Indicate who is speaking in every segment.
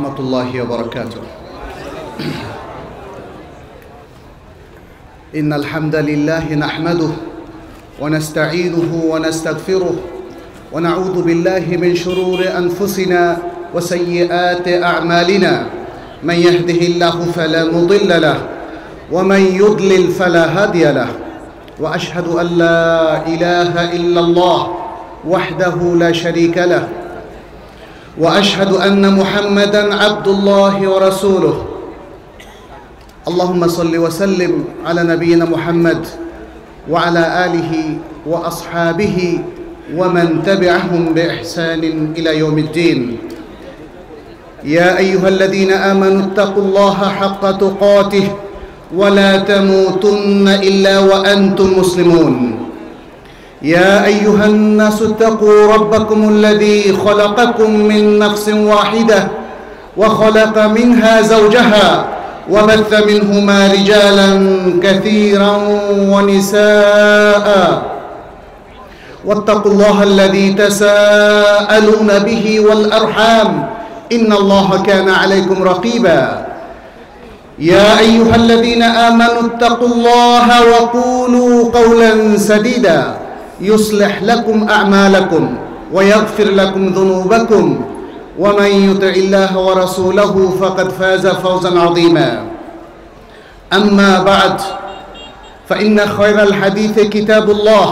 Speaker 1: warahmatullahi wabarakatuh. Innal hamdalillahi nahmaduhu wa nasta'inuhu wa nastaghfiruh wa na'udhu billahi min shururi anfusina wa sayyiati a'malina. Man yahdihillahu fala mudilla lahu wa man yudlil fala hadiya lahu. Wa ashhadu an la ilaha illallah wahdahu la sharika lahu. وأشهد أن محمدًا عبد الله ورسوله. اللهم صل وسلم على نبينا محمد وعلى آله وأصحابه ومن تبعهم بإحسان إلى يوم الدين. يا أيها الذين آمنوا اتقوا الله حق تقاته ولا تموتن إلا وأنتم مسلمون. يا أيها الناس اتقوا ربكم الذي خلقكم من نفس واحدة وخلق منها زوجها وبث منهما رجالا كثيرا ونساء واتقوا الله الذي تساءلون به والأرحام إن الله كان عليكم رقيبا. يا أيها الذين آمنوا اتقوا الله وقولوا قولا سديدا يصلح لكم أعمالكم ويغفر لكم ذنوبكم ومن يطع الله ورسوله فقد فاز فوزا عظيما. أما بعد فإن خير الحديث كتاب الله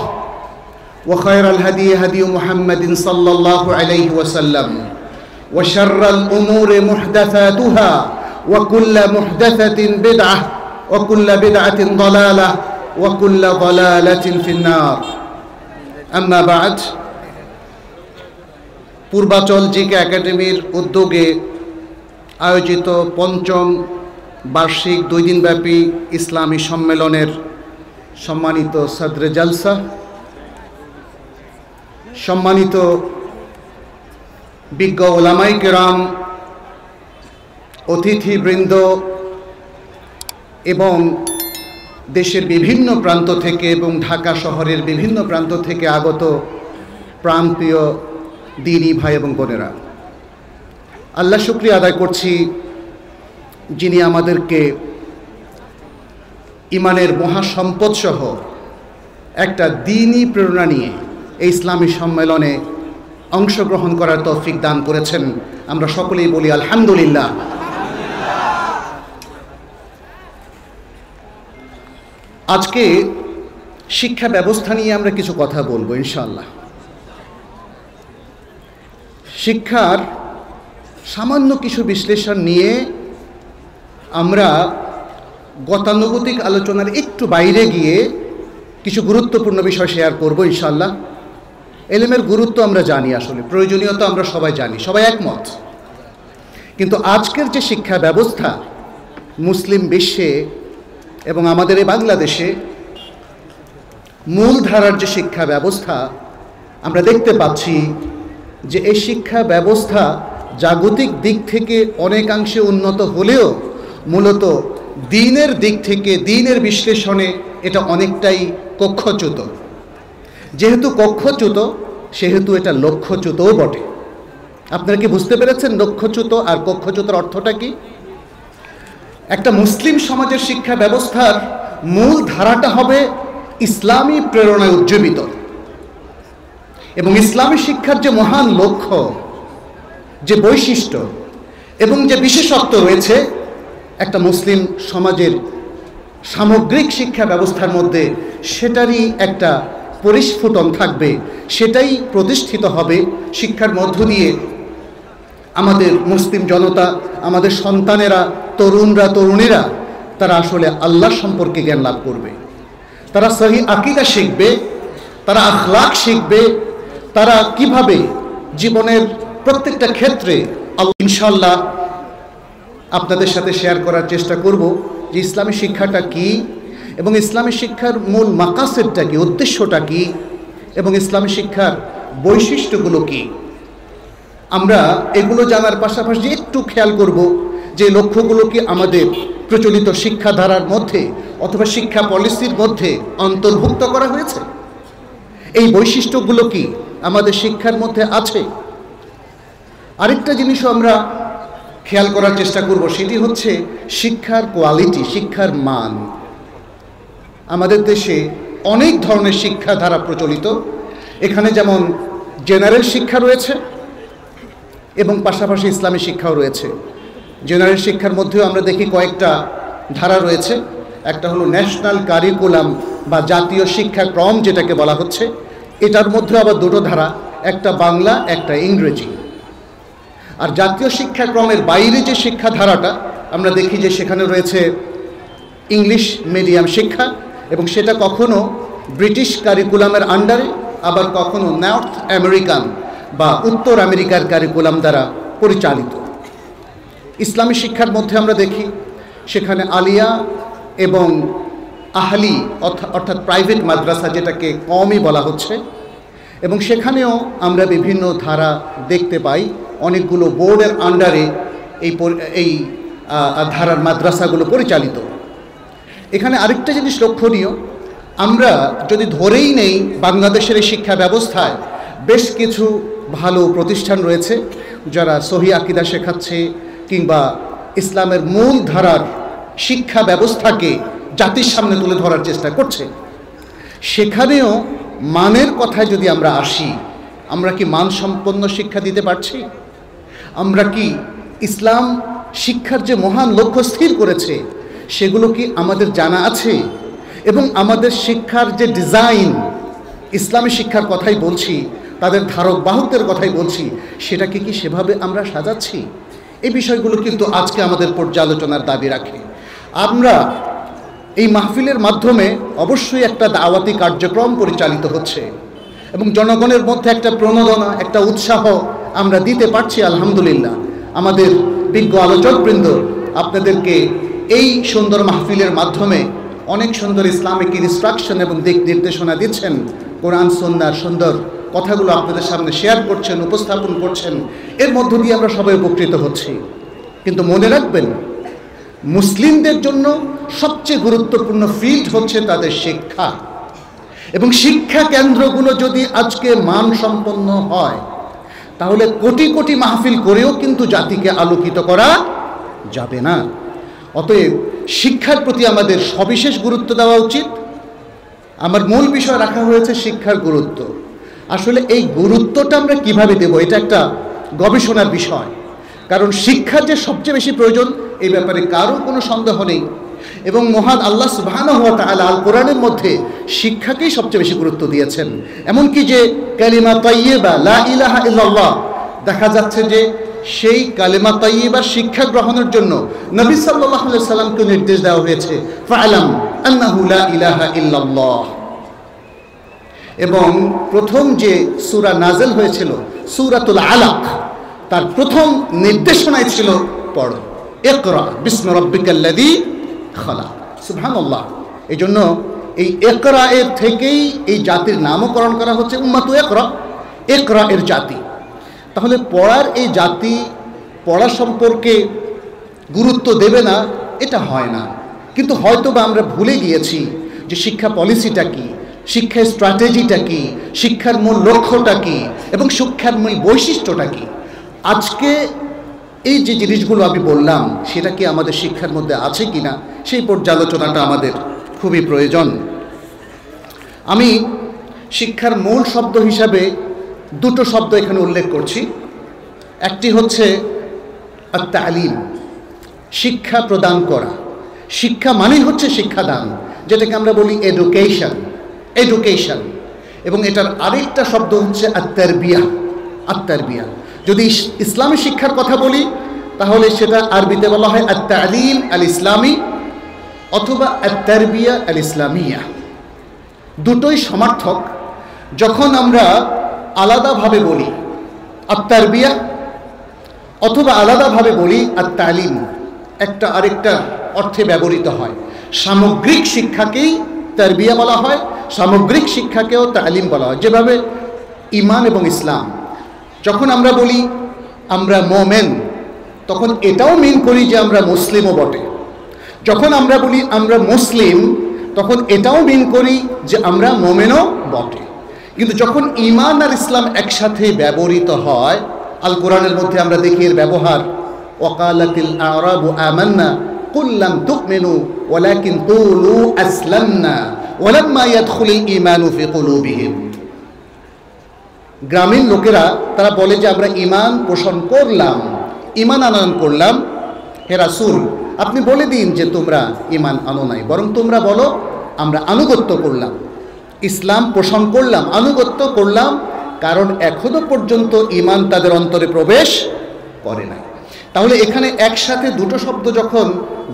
Speaker 1: وخير الهدي هدي محمد صلى الله عليه وسلم وشر الأمور محدثاتها وكل محدثة بدعة وكل بدعة ضلالة وكل ضلالة في النار. আম্মা বাদ, Purbachal GK একাডেমির উদ্যোগে আয়োজিত পঞ্চম বার্ষিক 2 দিনব্যাপী ইসলামী সম্মেলনের সম্মানিত সদরে জলসা, সম্মানিত বিজ্ঞ ওলামাই কেরাম, অতিথিবৃন্দ এবং দেশের বিভিন্ন প্রান্ত থেকে এবং ঢাকা শহরের বিভিন্ন প্রান্ত থেকে আগত প্রাণপ্রিয় দ্বীনি ভাই এবং বোনেরা, আল্লাহ শুকরিয়া আদায় করছি যিনি আমাদেরকে ইমানের মহাসম্পদ সহ একটা দ্বীনি প্রেরণা নিয়ে এই ইসলামী সম্মেলনে অংশগ্রহণ করার তৌফিক দান করেছেন। আমরা সকলেই বলি আলহামদুলিল্লাহ। আজকে শিক্ষা ব্যবস্থা নিয়ে আমরা কিছু কথা বলবো ইনশাআল্লাহ। শিক্ষার সামান্য কিছু বিশ্লেষণ নিয়ে আমরা গতানুগতিক আলোচনার একটু বাইরে গিয়ে কিছু গুরুত্বপূর্ণ বিষয় শেয়ার করব ইনশাআল্লাহ। এলেমের গুরুত্ব আমরা জানি, আসলে প্রয়োজনীয়তা আমরা সবাই জানি, সবাই একমত। কিন্তু আজকের যে শিক্ষা ব্যবস্থা মুসলিম বিশ্বে এবং আমাদের এই বাংলাদেশে মূলধারার যে শিক্ষা ব্যবস্থা, আমরা দেখতে পাচ্ছি যে এই শিক্ষা ব্যবস্থা জাগতিক দিক থেকে অনেকাংশে উন্নত হলেও মূলত দ্বীনের দিক থেকে, দ্বীনের বিশ্লেষণে এটা অনেকটাই কক্ষচ্যুত। যেহেতু কক্ষচ্যুত সেহেতু এটা লক্ষ্যচ্যুতও বটে। আপনারা কি বুঝতে পেরেছেন লক্ষ্যচ্যুত আর কক্ষচ্যুতের অর্থটা কি? একটা মুসলিম সমাজের শিক্ষা ব্যবস্থার মূল ধারাটা হবে ইসলামী প্রেরণায় উজ্জীবিত, এবং ইসলামী শিক্ষার যে মহান লক্ষ্য, যে বৈশিষ্ট্য এবং যে বিশেষত্ব রয়েছে একটা মুসলিম সমাজের সামগ্রিক শিক্ষা ব্যবস্থার মধ্যে, সেটারই একটা পরিস্ফুটন থাকবে, সেটাই প্রতিষ্ঠিত হবে। শিক্ষার মধ্য দিয়ে আমাদের মুসলিম জনতা, আমাদের সন্তানেরা, তরুণরা, তরুণীরা তারা আসলে আল্লাহ সম্পর্কে জ্ঞান লাভ করবে, তারা সহি আকীদা শিখবে, তারা আখলাক শিখবে, তারা কিভাবে জীবনের প্রত্যেকটা ক্ষেত্রে ইনশাআল্লাহ আপনাদের সাথে শেয়ার করার চেষ্টা করব যে ইসলামী শিক্ষাটা কি এবং ইসলামী শিক্ষার মূল মাকাসেদটা কি, উদ্দেশ্যটা কি, এবং ইসলামী শিক্ষার বৈশিষ্ট্যগুলো কি। আমরা এগুলো জানার পাশাপাশি একটু খেয়াল করব যে লক্ষ্যগুলো কি আমাদের প্রচলিত শিক্ষাধারার মধ্যে অথবা শিক্ষা পলিসির মধ্যে অন্তর্ভুক্ত করা হয়েছে, এই বৈশিষ্ট্যগুলো কি আমাদের শিক্ষার মধ্যে আছে। আরেকটা জিনিসও আমরা খেয়াল করার চেষ্টা করব, সেটি হচ্ছে শিক্ষার কোয়ালিটি, শিক্ষার মান। আমাদের দেশে অনেক ধরনের শিক্ষাধারা প্রচলিত। এখানে যেমন জেনারেল শিক্ষা রয়েছে এবং পাশাপাশি ইসলামী শিক্ষাও রয়েছে। জেনারেল শিক্ষার মধ্যেও আমরা দেখি কয়েকটা ধারা রয়েছে। একটা হলো ন্যাশনাল কারিকুলাম বা জাতীয় শিক্ষাক্রম যেটাকে বলা হচ্ছে, এটার মধ্যে আবার দুটো ধারা, একটা বাংলা একটা ইংরেজি। আর জাতীয় শিক্ষাক্রমের বাইরে যে শিক্ষাধারাটা আমরা দেখি যে সেখানে রয়েছে ইংলিশ মিডিয়াম শিক্ষা, এবং সেটা কখনো ব্রিটিশ কারিকুলামের আন্ডারে, আবার কখনো নর্থ আমেরিকান বা উত্তর আমেরিকার কারিকুলাম দ্বারা পরিচালিত। ইসলামী শিক্ষার মধ্যে আমরা দেখি সেখানে আলিয়া এবং আহলি অর্থাৎ প্রাইভেট মাদ্রাসা, যেটাকে কমই বলা হচ্ছে, এবং সেখানেও আমরা বিভিন্ন ধারা দেখতে পাই। অনেকগুলো বোর্ডের আন্ডারে এই ধারার মাদ্রাসাগুলো পরিচালিত। এখানে আরেকটা জিনিস লক্ষণীয়, আমরা যদি ধরেই নেই বাংলাদেশের এই শিক্ষা ব্যবস্থায় বেশ কিছু ভালো প্রতিষ্ঠান রয়েছে যারা সহি আকীদা শেখাচ্ছে কিংবা ইসলামের মূল ধারার শিক্ষা ব্যবস্থাকে জাতির সামনে তুলে ধরার চেষ্টা করছে, সেখানেও মানের কথায় যদি আমরা আসি, আমরা কি মানসম্পন্ন শিক্ষা দিতে পারছি? আমরা কি ইসলাম শিক্ষার যে মহান লক্ষ্য স্থির করেছে সেগুলো কি আমাদের জানা আছে? এবং আমাদের শিক্ষার যে ডিজাইন, ইসলামী শিক্ষার কথাই বলছি, তাদের ধারক বাহকদের কথাই বলছি, সেটাকে কি সেভাবে আমরা সাজাচ্ছি? এই বিষয়গুলো কিন্তু আজকে আমাদের পর্যালোচনার দাবি রাখে। আমরা এই মাহফিলের মাধ্যমে অবশ্যই একটা দাওয়াতি কার্যক্রম পরিচালিত হচ্ছে এবং জনগণের মধ্যে একটা প্রণোদনা, একটা উৎসাহ আমরা দিতে পারছি আলহামদুলিল্লাহ। আমাদের বিজ্ঞ আলোচকবৃন্দ আপনাদেরকে এই সুন্দর মাহফিলের মাধ্যমে অনেক সুন্দর ইসলামিক ইনস্ট্রাকশন এবং দিক নির্দেশনা দিচ্ছেন, কোরআন সুন্নাহর সুন্দর কথাগুলো আপনাদের সামনে শেয়ার করছেন, উপস্থাপন করছেন। এর মধ্য দিয়ে আমরা সবাই উপকৃত হচ্ছি। কিন্তু মনে রাখবেন, মুসলিমদের জন্য সবচেয়ে গুরুত্বপূর্ণ ফিল্ড হচ্ছে তাদের শিক্ষা, এবং শিক্ষা কেন্দ্রগুলো যদি আজকে মানসম্পন্ন হয় তাহলে কোটি কোটি মাহফিল করেও কিন্তু জাতিকে আলোকিত করা যাবে না। অতএব শিক্ষার প্রতি আমাদের সবিশেষ গুরুত্ব দেওয়া উচিত। আমার মূল বিষয় রাখা হয়েছে শিক্ষার গুরুত্ব। আসলে এই গুরুত্বটা আমরা কিভাবে দেব, এটা একটা গবেষণার বিষয়। কারণ শিক্ষার যে সবচেয়ে বেশি প্রয়োজন, এই ব্যাপারে কারো কোনো সন্দেহ নেই। এবং মহান আল্লাহ সুবহানাহু ওয়া তাআলা আল কোরআনের মধ্যে শিক্ষাকেই সবচেয়ে বেশি গুরুত্ব দিয়েছেন। এমনকি যে কালিমা তাইয়্যিবা লা ইলাহা ইল্লাল্লাহ, দেখা যাচ্ছে যে সেই কালিমা তাইয়্যিবার শিক্ষা গ্রহণের জন্য নবী সাল্লাল্লাহু আলাইহি সাল্লামকে নির্দেশ দেওয়া হয়েছে, ফা'লাম আন্নাহু লা ইলাহা ইল্লাল্লাহ। এবং প্রথম যে সূরা নাযিল হয়েছিল সূরাতুল আলাক, তার প্রথম নির্দেশনাই ছিল পড়ো, ইকরা বিসমি রাব্বিকাল্লাযী খালাক। সুবহানাল্লাহ। এই জন্য এই ইকরা এর থেকেই এই জাতির নামকরণ করা হচ্ছে উম্মাতু ইকরা, ইকরা এর জাতি। তাহলে পড়ার এই জাতি পড়া সম্পর্কে গুরুত্ব দেবে না, এটা হয় না। কিন্তু হয়তো বা আমরা ভুলে গিয়েছি যে শিক্ষা পলিসিটা কি, শিক্ষার স্ট্র্যাটেজিটা কি, শিক্ষার মূল লক্ষ্যটা কি এবং শিক্ষার মূল বৈশিষ্ট্যটা কি। আজকে এই যে জিনিসগুলো আমি বললাম সেটা কি আমাদের শিক্ষার মধ্যে আছে কি না, সেই পর্যালোচনাটা আমাদের খুবই প্রয়োজন। আমি শিক্ষার মূল শব্দ হিসাবে দুটো শব্দ এখানে উল্লেখ করছি। একটি হচ্ছে আত-তালিম, শিক্ষা প্রদান করা। শিক্ষা মানেই হচ্ছে শিক্ষাদান, যেটাকে আমরা বলি এডুকেশন, এডুকেশন। এবং এটার আরেকটা শব্দ হচ্ছে আত-তারবিয়া, আত-তারবিয়া। যদি ইসলামী শিক্ষার কথা বলি তাহলে সেটা আরবিতে বলা হয় আত-তালিম আল ইসলামী অথবা আত-তারবিয়া আল ইসলামিয়া। দুটোই সমার্থক। যখন আমরা আলাদাভাবে বলি আত-তারবিয়া অথবা আলাদাভাবে বলি আত-তালিম, একটা আরেকটা অর্থে ব্যবহৃত হয়। সামগ্রিক শিক্ষাকেই তারবিয়া বলা হয়, সামগ্রিক শিক্ষাকেও তালিম বলা হয়। যেভাবে ঈমান এবং ইসলাম, যখন আমরা বলি আমরা মুমিন তখন এটাও মিন করি যে আমরা মুসলিমও বটে। যখন আমরা বলি আমরা মুসলিম তখন এটাও মিন করি যে আমরা মুমিনও বটে। কিন্তু যখন ঈমান আর ইসলাম একসাথে ব্যবহৃত হয়, আল কোরআনের মধ্যে আমরা দেখি এর ব্যবহার ওয়াকালাতিল আরাবু আমান্না কুল লাম তুমিনু ওয়ালাকিন কুলু আসলামনা ওয়ালাম্মা ইয়াদখুলুল ঈমানু ফি কুলুবিহিম। গ্রামীণ লোকেরা তারা বলে যে আমরা ঈমান পোষণ করলাম, ঈমান আনয়ন করলাম। হে রাসূল, আপনি বলে দিন যে তোমরা ঈমান আনো নাই, বরং তোমরা বলো আমরা আনুগত্য করলাম, ইসলাম পোষণ করলাম, আনুগত্য করলাম, কারণ এখনো পর্যন্ত ঈমান তাদের অন্তরে প্রবেশ করে নাই। তাহলে এখানে একসাথে দুটো শব্দ যখন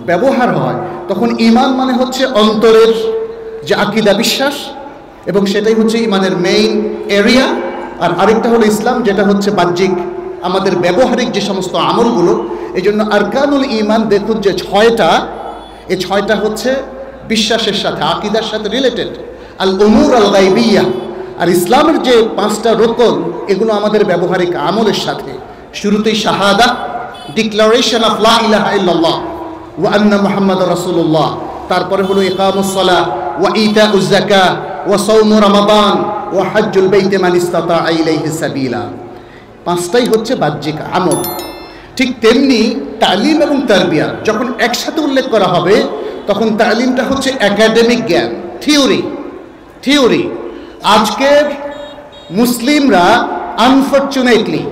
Speaker 1: ব্যবহার হয় তখন ঈমান মানে হচ্ছে অন্তরের যে আকীদা, বিশ্বাস, এবং সেটাই হচ্ছে ঈমানের মেইন এরিয়া। আর আরেকটা হলো ইসলাম, যেটা হচ্ছে বাহ্যিক আমাদের ব্যবহারিক যে সমস্ত আমলগুলো। এই জন্য আরকানুল ঈমান দেখুন যে ছয়টা, এই ছয়টা হচ্ছে বিশ্বাসের সাথে, আকীদার সাথে রিলেটেড। আল উমুর আল গায়বিয়া, আর ইসলামের যে পাঁচটা রোকন এগুলো আমাদের ব্যবহারিক আমলের সাথে। শুরুতেই শাহাদা, ডিক্লারেশন অফ লা ইলাহা ইল্লাল্লাহ ওয়া আন্না মুহাম্মাদুর রাসূলুল্লাহ। তারপরে হলো ইকামুস সালাহ ওয়া ইতাউজ যাকাহ ওয়া সাওমু রমাদান ওয়া হজ্জুল বাইতি মান ইসতাতা ইলাইহি সাবিলা। পাঁচটাই হচ্ছে বাহ্যিক আমল। ঠিক তেমনি তালিম এবং তারবিয়া যখন একসাথে উল্লেখ করা হবে তখন তালিমটা হচ্ছে একাডেমিক জ্ঞান, থিওরি। আজকের মুসলিমরা আনফরচুনেটলি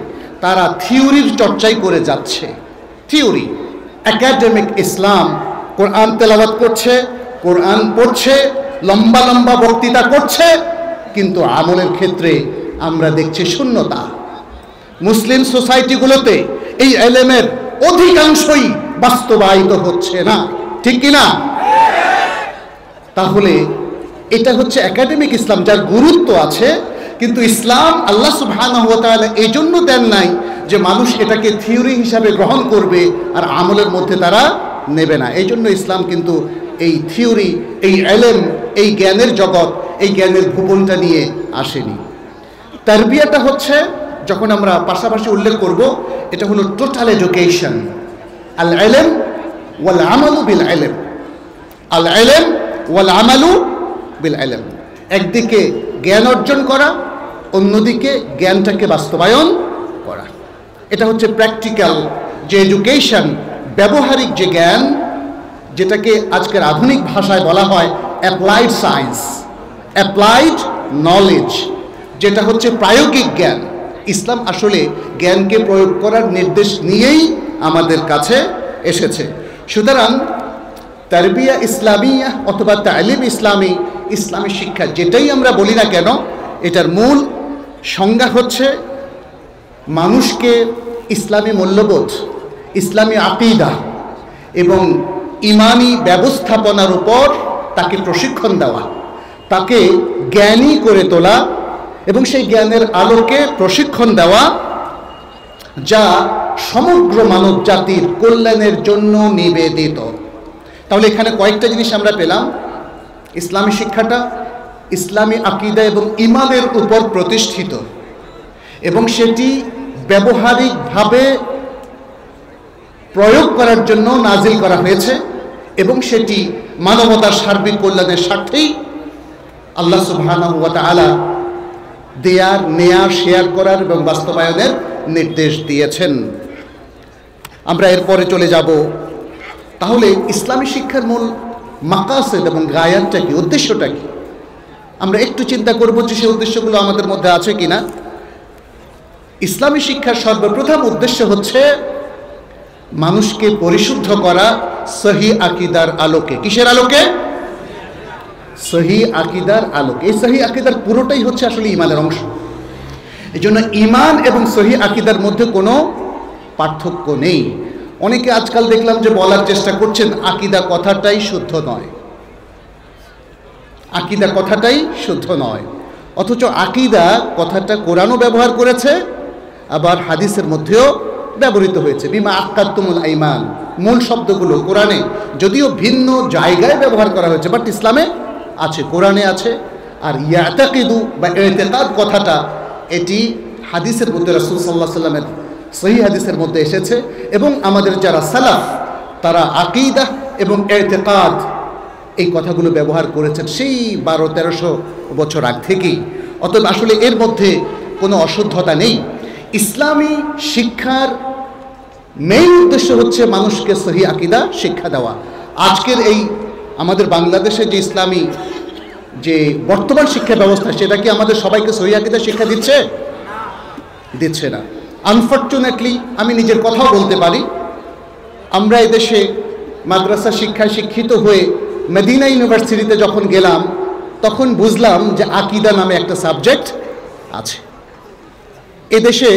Speaker 1: তারা থিওরির চর্চাই করে যাচ্ছে। থিওরি, একাডেমিক ইসলাম, কোরআন তেলাওয়াত করছে, কোরআন পড়ছে, লম্বা লম্বা বক্তৃতা করছে, কিন্তু আমলের ক্ষেত্রে আমরা দেখছি শূন্যতা। মুসলিম সোসাইটিগুলোতে এই এলেমের অধিকাংশই বাস্তবায়িত হচ্ছে না, ঠিক কিনা? তাহলে এটা হচ্ছে একাডেমিক ইসলাম, যার গুরুত্ব আছে, কিন্তু ইসলাম আল্লাহ সুবহানাহু ওয়া তাআলা এই জন্য দেন নাই যে মানুষ এটাকে থিওরি হিসাবে গ্রহণ করবে আর আমলের মধ্যে তারা নেবে না। এই জন্য ইসলাম কিন্তু এই থিওরি, এই এলেম, এই জ্ঞানের জগৎ, এই জ্ঞানের ভুবনটা নিয়ে আসেনি। তারবিয়াটা হচ্ছে, যখন আমরা পাশাপাশি উল্লেখ করব, এটা হলো টোটাল এডুকেশন। আল ইলম ওয়াল আমালু বিল ইলম, আল ইলম ওয়াল আমালু বিল ইলম। একদিকে জ্ঞান অর্জন করা, অন্যদিকে জ্ঞানটাকে বাস্তবায়ন করা। এটা হচ্ছে প্র্যাকটিক্যাল যে এডুকেশন, ব্যবহারিক যে জ্ঞান, যেটাকে আজকের আধুনিক ভাষায় বলা হয় অ্যাপ্লাইড সায়েন্স, অ্যাপ্লাইড নলেজ, যেটা হচ্ছে প্রায়োগিক জ্ঞান। ইসলাম আসলে জ্ঞানকে প্রয়োগ করার নির্দেশ নিয়েই আমাদের কাছে এসেছে। সুতরাং তারবিয়া ইসলামিয়া অথবা তালিম ইসলামী, ইসলামী শিক্ষা যেটাই আমরা বলি না কেন, এটার মূল সংজ্ঞা হচ্ছে মানুষকে ইসলামী মূল্যবোধ, ইসলামী আকীদা এবং ঈমানি ব্যবস্থাপনার উপর তাকে প্রশিক্ষণ দেওয়া, তাকে জ্ঞানী করে তোলা এবং সেই জ্ঞানের আলোকে প্রশিক্ষণ দেওয়া, যা সমগ্র মানব জাতির কল্যাণের জন্য নিবেদিত। তাহলে এখানে কয়েকটা জিনিস আমরা পেলাম। ইসলামী শিক্ষাটা ইসলামী আকীদা এবং ঈমানের উপর প্রতিষ্ঠিত এবং সেটি ব্যবহারিকভাবে প্রয়োগ করার জন্য নাজিল করা হয়েছে এবং সেটি মানবতার সার্বিক কল্যাণের স্বার্থেই আল্লাহ সুবহানাহু ওয়া তাআলা দেয়ার, নেয়ার, শেয়ার করার এবং বাস্তবায়নের নির্দেশ দিয়েছেন। আমরা এরপরে চলে যাব। তাহলে ইসলামী শিক্ষার মূল মাকাসেদ এবং গায়াতটা কি, উদ্দেশ্যটা কি? আমরা একটু চিন্তা করব যে সেই উদ্দেশ্যগুলো আমাদের মধ্যে আছে কিনা। ইসলামী শিক্ষার সর্বপ্রথম উদ্দেশ্য হচ্ছে মানুষকে পরিশুদ্ধ করা সহি আকীদার আলোকে। কিসের আলোকে? সহি আকীদার আলোকে। এই সহি আকীদার পুরোটাই হচ্ছে আসলে ঈমানের অংশ। এই জন্য ঈমান এবং সহি আকীদার মধ্যে কোনো পার্থক্য নেই। অনেকে আজকাল দেখলাম যে বলার চেষ্টা করছেন আকীদা কথাটাই শুদ্ধ নয়, আকীদা কথাটাই শুদ্ধ নয়। অথচ আকীদা কথাটা কোরআনও ব্যবহার করেছে, আবার হাদিসের মধ্যেও ব্যবহৃত হয়েছে। বিমা আক্কাতুমুল আইমান, মূল শব্দগুলো কোরআনে যদিও ভিন্ন জায়গায় ব্যবহার করা হয়েছে, বাট ইসলামে আছে, কোরআনে আছে। আর ইয়াতাকিদু বা ইতিকাদ কথাটা এটি হাদিসের মধ্যে রাসূল সাল্লাল্লাহু আলাইহি ওয়াসাল্লামের সহিহ হাদিসের মধ্যে এসেছে এবং আমাদের যারা সালাফ তারা আকীদা এবং ইতিকাদ এই কথাগুলো ব্যবহার করেছেন সেই 1200-1300 বছর আগ থেকেই। অতএব আসলে এর মধ্যে কোনো অশুদ্ধতা নেই। ইসলামী শিক্ষার মেইন উদ্দেশ্য হচ্ছে মানুষকে সহি আকীদা শিক্ষা দেওয়া। আজকের এই আমাদের বাংলাদেশে যে ইসলামী যে বর্তমান শিক্ষা ব্যবস্থা, সেটা কি আমাদের সবাইকে সহি আকীদা শিক্ষা দিচ্ছে না। আনফর্চুনেটলি আমি নিজের কথাও বলতে পারি, আমরা এদেশে মাদ্রাসা শিক্ষায় শিক্ষিত হয়ে মদিনা ইউনিভার্সিটিতে যখন গেলাম, তখন বুঝলাম যে আকীদা নামে একটা সাবজেক্ট আছে। এদেশে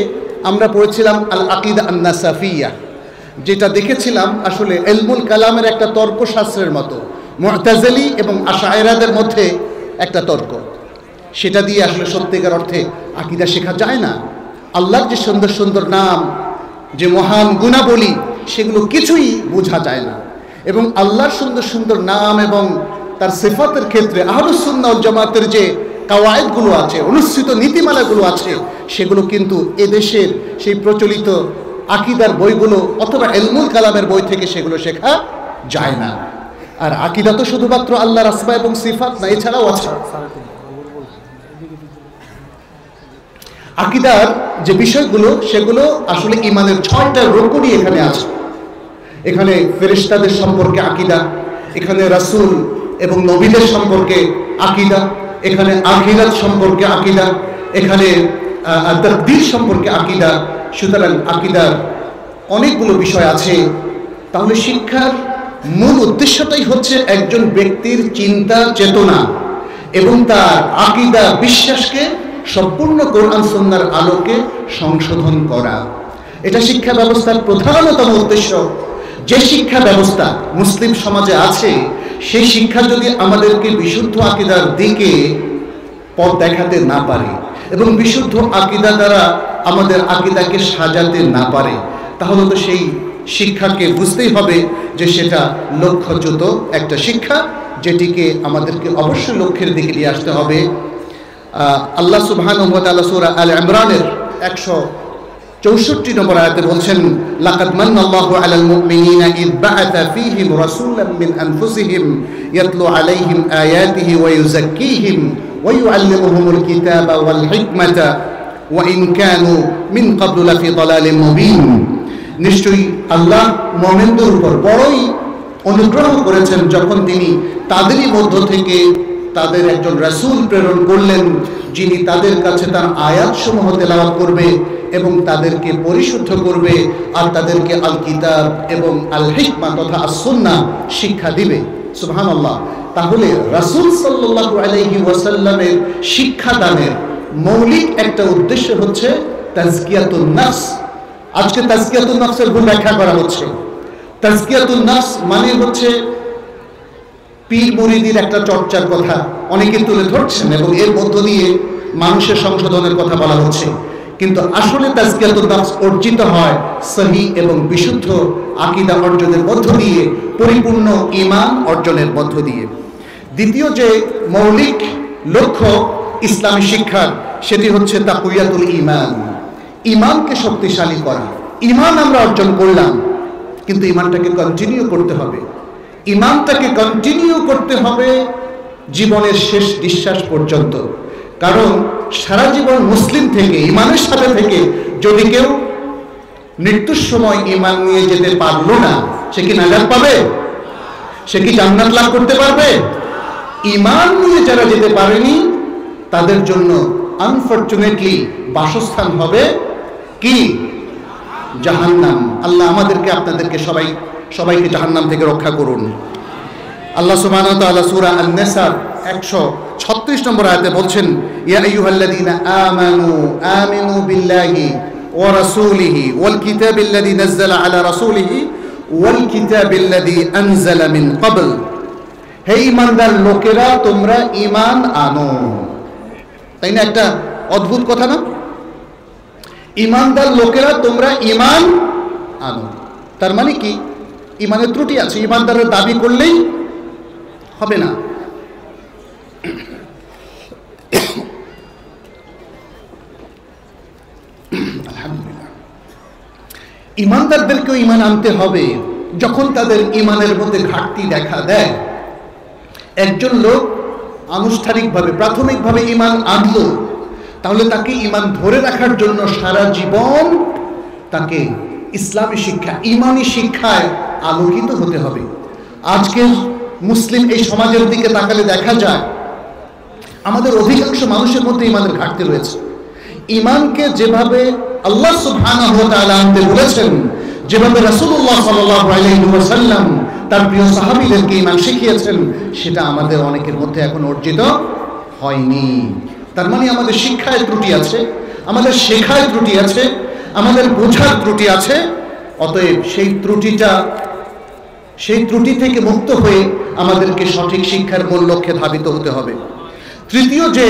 Speaker 1: আমরা পড়েছিলাম আল আকীদা আন-নাসাফিয়া, যেটা দেখেছিলাম আসলে ইলমুল কালামের একটা তর্কশাস্ত্রের মতো, মু'তাজিলি এবং আশআইরাদের মধ্যে একটা তর্ক। সেটা দিয়ে আসলে সত্যিকার অর্থে আকীদা শেখা যায় না। আল্লাহর যে সুন্দর সুন্দর নাম, যে মহান গুণাবলী, সেগুলো কিছুই বোঝা যায় না। এবং আল্লাহর সুন্দর সুন্দর নাম এবং তার সিফাতের ক্ষেত্রে আহলুস সুন্নাহ ওয়াল জামাতের যে কাওয়ায়েদগুলো আছে, অনুসৃত নীতিমালাগুলো আছে, সেগুলো কিন্তু এদেশের সেই প্রচলিত আকীদার বইগুলো অথবা ইলমুল কালামের বই থেকে সেগুলো শেখা যায় না। আর আকীদা তো শুধুমাত্র আল্লাহর আসমা এবং সিফাত না, এছাড়াও আছে আকীদার যে বিষয়গুলো, সেগুলো আসলে ঈমানের 6টা রুকুনই এখানে আছে। এখানে ফেরেশতাদের সম্পর্কে আকীদা, এখানে রাসূল এবং নবীদের সম্পর্কে আকীদা, এখানে আখিরাত সম্পর্কে আকীদা, এখানে তাকদীর সম্পর্কে আকীদা। সুতরাং আকীদার অনেকগুলো বিষয় আছে। তাহলে শিক্ষার মূল উদ্দেশ্যটাই হচ্ছে একজন ব্যক্তির চিন্তা চেতনা এবং তার আকীদা বিশ্বাসকে সম্পূর্ণ কোরআন সুন্নাহর আলোকে সংশোধন করা। এটা শিক্ষা ব্যবস্থার প্রধানতম উদ্দেশ্য। যে শিক্ষা ব্যবস্থা মুসলিম সমাজে আছে, সেই শিক্ষা যদি আমাদেরকে বিশুদ্ধ আকীদার দিকে পথ দেখাতে না পারে এবং বিশুদ্ধ আকীদা দ্বারা আমাদের আকীদাকে সাজাতে না পারে, তাহলে তো সেই শিক্ষাকে বুঝতেই হবে যে সেটা লক্ষ্যচ্যুত একটা শিক্ষা, যেটিকে আমাদেরকে অবশ্যই লক্ষ্যের দিকে নিয়ে আসতে হবে। আল্লাহ সুবহানাহু ওয়া তাআলা সূরা আল ইমরানের 164 নম্বর আয়াতে বলছেন, লাকাদ মান্নাল্লাহু আলাল মুমিনিনা ইয বা'আথা ফীহিম রাসূলাম মিন আনফুসিহিম ইয়াতলু আলাইহিম আয়াতিহি ওয়া ইউযাক্কিহিম ওয়া ইউআল্লিমুহুমুল কিতাবা ওয়াল হিকমাতা ওয়া ইন কানু মিন ক্বাবলু লাফি দালালিম মুবিন। নিশ্চয়ই আল্লাহ মুমিনদের উপর বড়ই অনুগ্রহ করেছেন যখন তিনি তাদেরই মধ্য থেকে তাদের একজন রাসূল প্রেরণ করলেন, যিনি তাদের কাছে তার আয়াতসমূহ তেলাওয়াত করবে এবং তাদেরকে পরিশুদ্ধ করবে আর তাদেরকে আল কিতাব এবং আল হিকমা তথা as-সুন্নাহ শিক্ষা দিবে। সুবহানাল্লাহ। তাহলে রাসূল সাল্লাল্লাহু আলাইহি ওয়াসাল্লামের শিক্ষাদানের মৌলিক একটা উদ্দেশ্য হচ্ছে তাজকিয়াতুন নফস। আজকে তাজকিয়াতুন নফসের ভুল ব্যাখ্যা করা হচ্ছে। তাজকিয়াতুন নফস মানে হচ্ছে পীর মুরিদির একটা চর্চার কথা অনেকে তুলে ধরছেন এবং এর মধ্য দিয়ে মানুষের সংশোধনের কথা বলা হচ্ছে। কিন্তু আসলে তাজকিয়াতুন নফস অর্জিত হয় সহি এবং বিশুদ্ধ আকীদা অর্জনের মধ্য দিয়ে, পরিপূর্ণ ঈমান অর্জনের মধ্য দিয়ে। দ্বিতীয় যে মৌলিক লক্ষ্য ইসলামী শিক্ষার, সেটি হচ্ছে তাকওয়াতুল ঈমান, ঈমানকে শক্তিশালী করা। ঈমান আমরা অর্জন করলাম, কিন্তু ঈমানটাকে কন্টিনিউ করতে হবে। ঈমানটাকে কন্টিনিউ করতে হবে জীবনের শেষ নিঃশ্বাস পর্যন্ত। কারণ সারা জীবন মুসলিম থেকে, ঈমানের সাথে থেকে যদি কেউ মৃত্যুর সময় ঈমান নিয়ে যেতে পারলো না, সে কি নাজাত পাবে? সে কি জান্নাত লাভ করতে পারবে? ঈমান নিয়ে যারা যেতে পারেনি, তাদের জন্য আনফরচুনেটলি বাসস্থান হবে কি? জাহান্নাম। আল্লাহ আমাদেরকে আপনাদেরকে সবাইকে জাহান্নাম থেকে রক্ষা করুন। আল্লাহ সুবহানাহু ওয়া তাআলা সূরা আন-নিসার 136 নম্বর আয়াতে বলছেন, ইয়া আইয়ুহাল্লাযীনা আমিনু বিল্লাহি ওয়া রাসূলিহি ওয়াল কিতাবিল্লাযী নাযালা আলা রাসূলিহি ওয়াল কিতাবিল্লাযী আনজালা মিন ক্বাবল। হে ঈমানদার লোকেরা, তোমরা ঈমান আনো। তাই না? একটা অদ্ভুত কথা না? ঈমানদার লোকেরা তোমরা ঈমান আনো। তার মানে কি? ঈমানের ত্রুটি আছে, ঈমানদারের দাবি করলেই হবে না। আলহামদুলিল্লাহ, ঈমানদারদেরকেও ঈমান আনতে হবে। যখন তাদের ঈমানের মধ্যে ঘাটতি দেখা দেয়, একজন লোক আনুষ্ঠানিকভাবে প্রাথমিকভাবে ঈমান আনলো, তাহলে তাকে ঈমান ধরে রাখার জন্য সারা জীবন তাকে ইসলামী শিক্ষা, ইমানি শিক্ষায় আলোকিত হতে হবে। আজকের মুসলিম এই সমাজের দিকে তাকালে দেখা যায় আমাদের অধিকাংশ মানুষের মধ্যে ইমানের ঘাটতি রয়েছে। ইমানকে যেভাবে আল্লাহ সুবহানাহু ওয়া তাআলা আনতে বলেছেন, যেভাবে রাসূলুল্লাহ সাল্লাল্লাহু আলাইহি ওয়াসাল্লাম তার প্রিয় সাহাবীদেরকে ইমান শিখিয়েছেন, সেটা আমাদের অনেকের মধ্যে এখন অর্জিত হয়নি। তার মানে আমাদের শিক্ষায় ত্রুটি আছে, আমাদের শেখায় ত্রুটি আছে, আমাদের বোঝার ত্রুটি আছে। অতএব সেই ত্রুটি থেকে মুক্ত হয়ে আমাদেরকে সঠিক শিক্ষার মূল লক্ষ্যে ধাবিত হতে হবে। তৃতীয় যে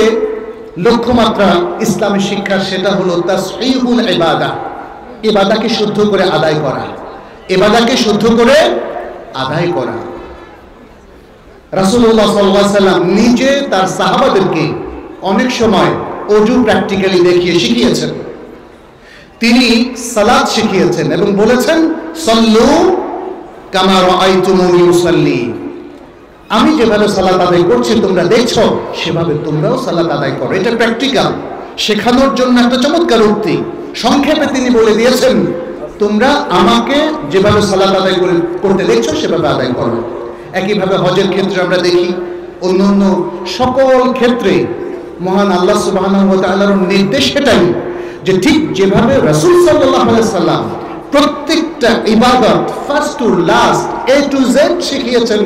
Speaker 1: লক্ষ্যমাত্রা ইসলামী শিক্ষার, সেটা হলো তাসহিহুল ইবাদাহ, ইবাদাকে শুদ্ধ করে আদায় করা, ইবাদাকে শুদ্ধ করে আদায় করা। রাসূলুল্লাহ সাল্লাল্লাহু আলাইহি ওয়াসাল্লাম নিজে তার সাহাবাদেরকে অনেক সময় ওযু প্র্যাকটিক্যালি দেখিয়ে শিখিয়েছেন। তিনি সালাত শিখিয়েছেন এবং বলেছেন, সাল্লু কামা রাআইতুমুনি উসাল্লি, আমি যেভাবে সালাত আদায় করছি তোমরা দেখছো, সেভাবে তোমরাও সালাত আদায় করো। এটা প্র্যাকটিক্যাল শেখানোর জন্য একটা চমৎকার উক্তি। সংক্ষেপে তিনি বলে দিয়েছেন, তোমরা আমাকে যেভাবে সালাত আদায় করতে দেখছো সেভাবে আদায় করো। একইভাবে হজের ক্ষেত্রে আমরা দেখি, অন্যান্য সকল ক্ষেত্রে মহান আল্লাহ সুবহানাহু ওয়া তাআলার নির্দেশ এটাই যে ঠিক যেভাবে রাসূল সাল্লাল্লাহু আলাইহি সাল্লাম প্রত্যেকটা ইবাদত first to last A to Z শিখিয়েছেন,